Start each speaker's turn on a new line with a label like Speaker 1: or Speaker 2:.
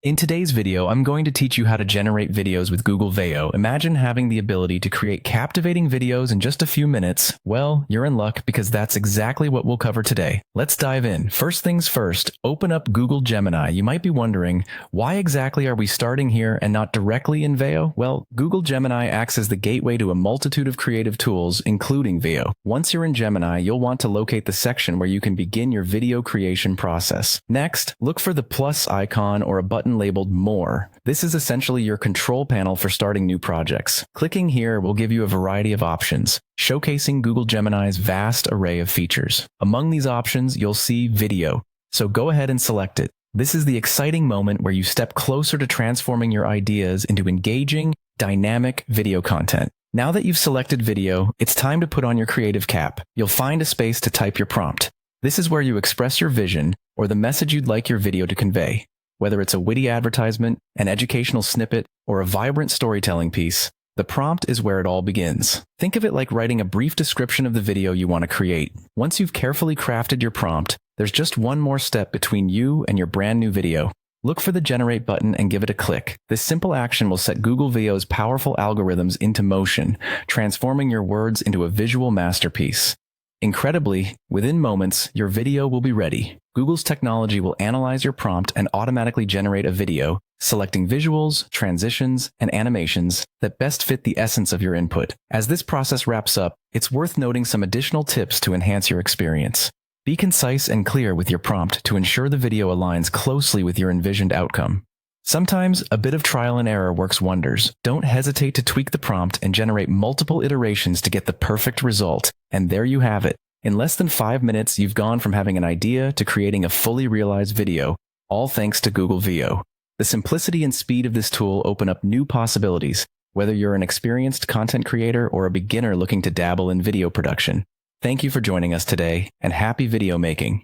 Speaker 1: In today's video, I'm going to teach you how to generate videos with Google Veo. Imagine having the ability to create captivating videos in just a few minutes. Well, you're in luck because that's exactly what we'll cover today. Let's dive in. First things first, open up Google Gemini. You might be wondering, why exactly are we starting here and not directly in Veo? Well, Google Gemini acts as the gateway to a multitude of creative tools, including Veo. Once you're in Gemini, you'll want to locate the section where you can begin your video creation process. Next, look for the plus icon or a button labeled More. This is essentially your control panel for starting new projects. Clicking here will give you a variety of options, showcasing Google Gemini's vast array of features. Among these options, you'll see Video, so go ahead and select it. This is the exciting moment where you step closer to transforming your ideas into engaging, dynamic video content. Now that you've selected Video, it's time to put on your creative cap. You'll find a space to type your prompt. This is where you express your vision or the message you'd like your video to convey. Whether it's a witty advertisement, an educational snippet, or a vibrant storytelling piece, the prompt is where it all begins. Think of it like writing a brief description of the video you want to create. Once you've carefully crafted your prompt, there's just one more step between you and your brand new video. Look for the Generate button and give it a click. This simple action will set Google Veo's powerful algorithms into motion, transforming your words into a visual masterpiece. Incredibly, within moments, your video will be ready. Google's technology will analyze your prompt and automatically generate a video, selecting visuals, transitions, and animations that best fit the essence of your input. As this process wraps up, it's worth noting some additional tips to enhance your experience. Be concise and clear with your prompt to ensure the video aligns closely with your envisioned outcome. Sometimes, a bit of trial and error works wonders. Don't hesitate to tweak the prompt and generate multiple iterations to get the perfect result. And there you have it. In less than 5 minutes, you've gone from having an idea to creating a fully realized video, all thanks to Google Veo. The simplicity and speed of this tool open up new possibilities, whether you're an experienced content creator or a beginner looking to dabble in video production. Thank you for joining us today, and happy video making.